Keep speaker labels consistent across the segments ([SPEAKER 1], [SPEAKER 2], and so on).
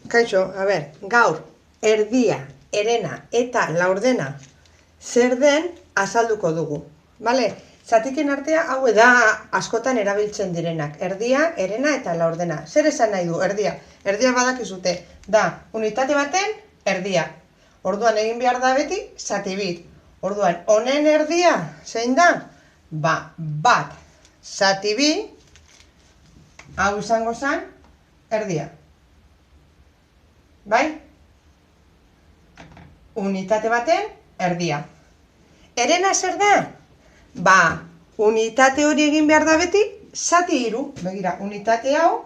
[SPEAKER 1] Kaixo, gaur, erdia, herena eta laurdena zer den azalduko dugu. Bale? Zatiken artea hau da askotan erabiltzen direnak. Erdia, herena eta laurdena. Zer esan nahi du erdia? Erdia badakizute, da unitate baten erdia. Orduan egin behar da beti zati bit. Orduan, honen erdia zein da? Bat zati bi, hau izango zen erdia. Bai? Unitate baten erdia. Herena zer da? Unitate hori egin behar da beti zati hiru. Begira, unitate hau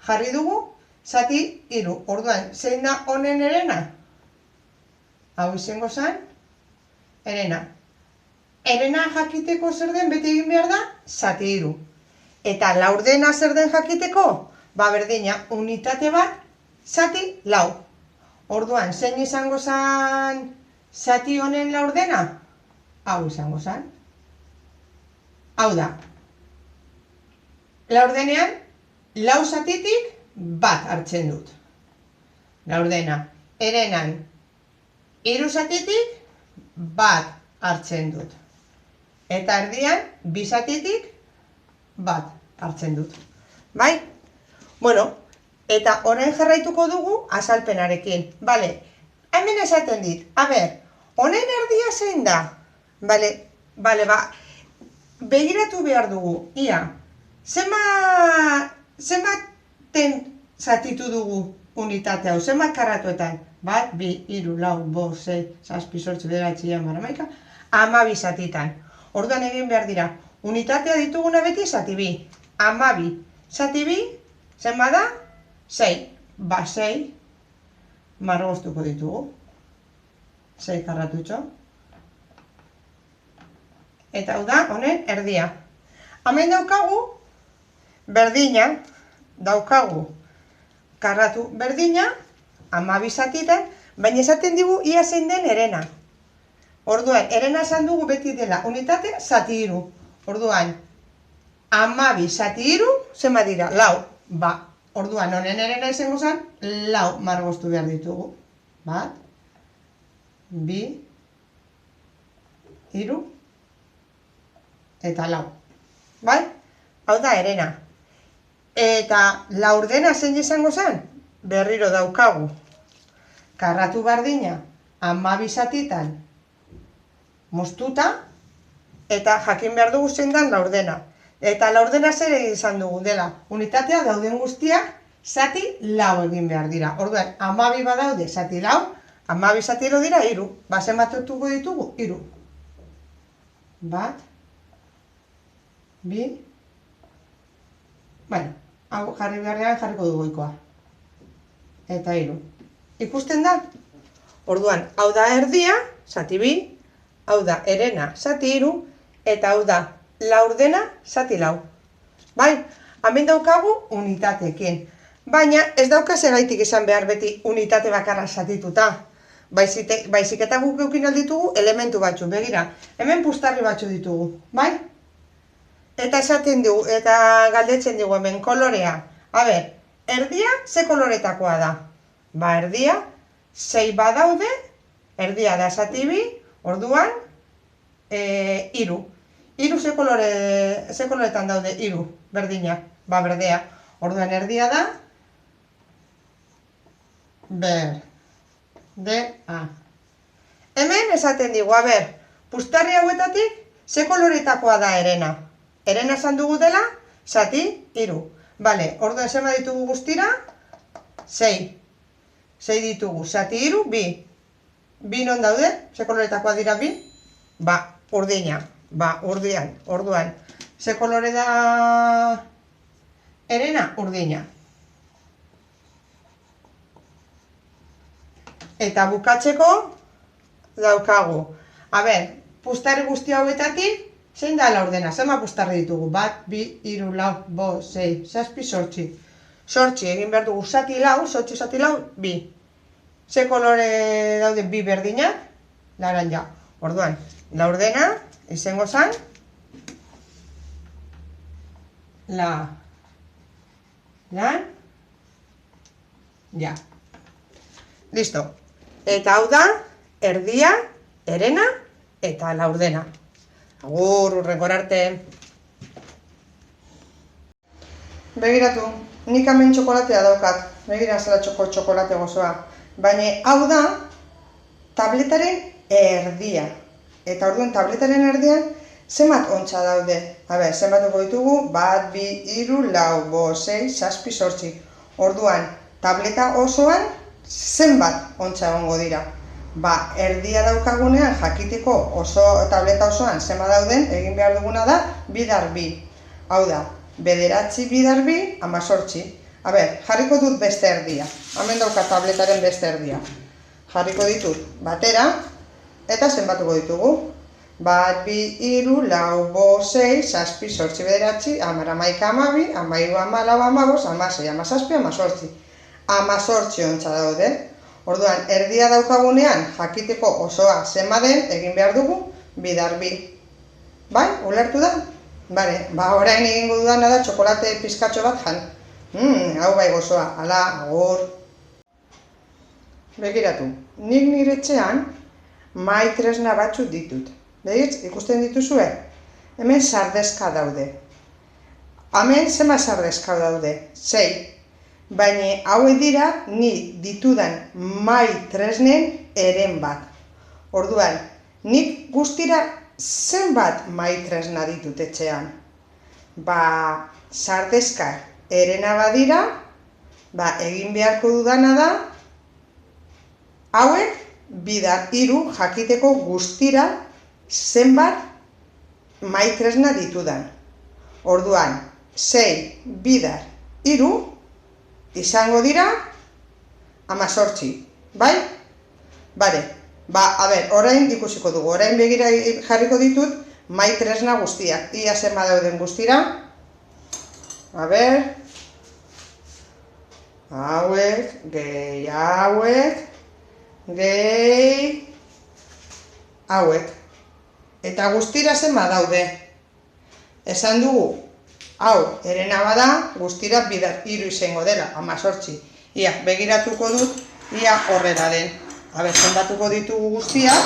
[SPEAKER 1] jarri dugu zati hiru. Orduan, zein da honen herena? Hau izango zen herena. Herena jakiteko zer den beti egin behar da zati hiru. Eta laurdena zer den jakiteko? Berdina, unitate bat zati lau. Orduan, zein izango zen zati honen laurdena? Hau izango zen. Hau da. Laurdenean, lau zatitik bat hartzen dut. Laurdena. Herenan, hiru zatitik bat hartzen dut. Eta erdian, bi zatitik bat hartzen dut. Bai? Bueno, eta orain jarraituko dugu azalpenarekin. Bale, hemen esaten dit. Honen erdia zein da? Bale, begiratu behar dugu. Ia, zenbaten zatitu dugu unitate hau? Zenbat karratuetan? 1, 2, 3, 4, 5, 6, 7, 8, 9, 10, 12 zatitan. Orduan egin behar dira. Unitatea dituguna beti zati bi. 12 zati bi, zenbat da? 6. 6 margoztuko ditugu. 6 karratutxo. Eta hau da, honen erdia. Hemen daukagu, berdina, daukagu karratu berdina, 12 zatitan, baina esaten digu ia zein den herena. Orduan, herena esan dugu beti dela unitate zati hiru. Orduan, 12 zati hiru, zenbat dira? Lau. Orduan, honen herena izango zen, lau margoztu behar ditugu. 1, 2, 3, eta lau. Bai? Hau da herena. Eta laurdena zein izango zen? Berriro daukagu. Karratu berdina, 12 zatitan moztuta, eta jakin behar dugu zein den laurdena. Eta laurdena zer egin izan dugu dela. Unitatea dauden guztiak zati lau egin behar dira. Orduan, 12 badaude zati lau, 12 zati lau dira hiru. Zenbatuko ditugu? Hiru. 1, 2, hau jarri beharrean jarriko dugu ikoa. Eta hiru. Ikusten da? Orduan, hau da erdia, zati bi, hau da herena, zati hiru, eta hau da laurdena, zati lau. Bai, hemen daukagu unitateekin. Baina ez dauka zergaitik izan behar beti unitate bakarra zatituta. Baizik eta guk eukin alditugu elementu batzu. Begira, hemen pustarri batzu ditugu. Bai? Eta esaten dugu, eta galdetzen dugu hemen kolorea. Erdia ze koloretakoa da? Erdia, 6 badaude, erdia da zati bi, orduan, 3. 3 ze koloretan daude? 3, berdina, berdea. Orduan erdia da, berdea. Hemen esaten digu, pustarri hauetatik, ze koloretakoa da herena? Herena esan dugu dela, zati 3. Bale, orduan zema ditugu guztira? 6. 6 ditugu, zati 3, 2. 2 non daude? Ze koloretakoa dira 2? Urdina. Urdian. Orduan, ze kolore da herena? Urdina. Eta bukatzeko daukagu. Pustarri guzti hauetatik, zein da laurdena? Zema pustarri ditugu? 1, 2, 3, 4, 5, 6, 7, 8. 8 egin behar dugu zati lau, 8 zati lau, 2. Ze kolore daude 2 berdinak? Laranja. Orduan, laurdena izango zen lan, ja. Listo. Eta hau da, erdia, herena eta laurdena. Agur, hurrengor arte. Begiratu, nik hemen txokolatea daukat. Begira zela txokolate gozoa. Baina hau da, tabletaren erdia. Eta orduan tabletaren erdian, zenbat ontsa daude? Zenbatuko ditugu, 1, 2, 3, 4, 5, 6, 7, 8. Orduan, tableta osoan, zenbat ontsa egongo dira? Erdia daukagunean jakiteko tableta osoan zenbat dauden, egin behar duguna da, 2x2. Hau da, 9 2x2, 18. Jarriko dut beste erdia. Hemen dauka tabletaren beste erdia. Jarriko ditut batera, eta zenbatuko ditugu. 1, 2, 3, 4, 5, 6, 7, 8, 9, 10, 11, 12, 13, 14, 15, 16, 17, 18 ontsa daude. Orduan, erdia daukagunean jakiteko osoa zenbaden egin behar dugu 2x2. Bai, ulertu da? Bale, orain egingo dudana da txokolate pizkatxo bat jan. Hau bai gozoa, ala, agur. Begiratu, nik nire etxean mahai tresna batzuk ditut. Begitz, ikusten dituzue? Hemen sardezka daude. Hemen zenbat sardezka daude? 6. Baina hauek dira ni ditudan mahai tresnen eren bat. Orduan, nik guztira zenbat mahai tresna ditut etxean? Sardezka erena badira, egin beharko dudana da, hauek 2x3 jakiteko guztira zenbat mahai tresna ditudan. Orduan, 6 2x3 izango dira 18, bai? Bale, orain ikusiko dugu, orain begira jarriko ditut mahai tresna guztiak. Ia zenbat dauden guztira. Hauek, gehi hauek, gehi hauek. Eta guztira zenbat daude. Esan dugu, hau, herena bada, guztira 2x3 izango dela, 18. Ia, begiratuko dut, ia horrela den. Zenbatuko ditugu guztiak,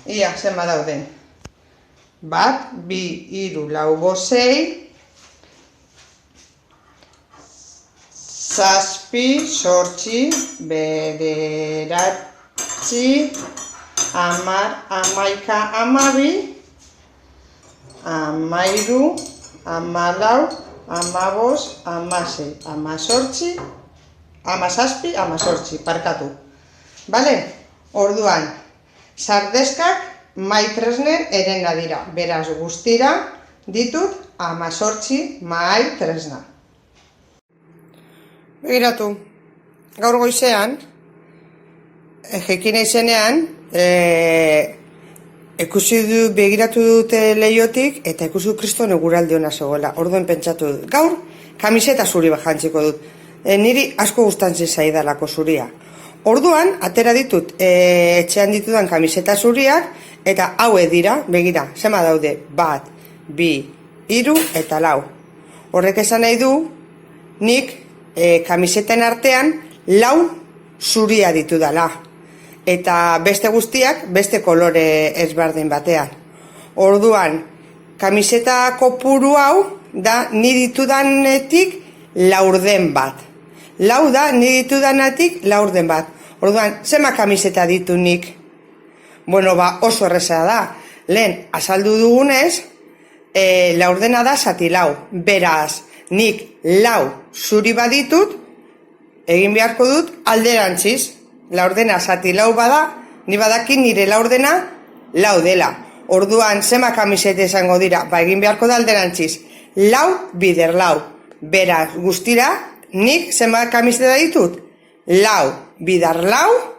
[SPEAKER 1] ia, zenbat dauden. 1, 2, 3, 4, 5, 6, 7, 8, 9, 10, 11, 12, 13, 14, 15, 16, 17, 18, parkatu. Bale? Orduan, sardeskak mahai tresnen herena dira. Beraz guztira ditut 18 mahai tresna. Begiratu, gaur goizean, jekin izenean, begiratu dute lehiotik eta ikusi dut kriston eguraldi hona zegoela. Orduan pentsatu dut. Gaur, kamiseta zuri bat jantziko dut. Niri asko gustatzen zaidalako zuria. Orduan, atera ditut etxean ditudan kamiseta zuriak eta haue dira, begira, zema daude, 1, 2, 3 eta 4. Horrek esan nahi du, nik kamiseten artean 4 zuria ditudala. Eta beste guztiak, beste kolore ezberdin batean. Orduan, kamiseta kopuru hau da ni ditudanetik 4 bat. 4 da ni ditudanatik 4 bat. Orduan, zema kamiseta ditu nik? Bueno, oso erreza da. Lehen, azaldu dugunez, 4 da zati 4. Beraz, nik 4 zuri baditut, egin beharko dut alderantziz. 4 zati 4 bada, ni badaki nire 4 4 dela. Orduan, zema kamiseta izango dira, egin beharko da alderantziz. 4 bider 4. Beraz, guztira, nik zema kamiseta ditut? 4 bidar 4,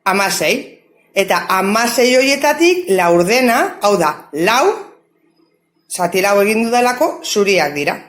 [SPEAKER 1] 16. Eta 16 horietatik 4, hau da, 4, zati 4 egin dudalako zuriak dira.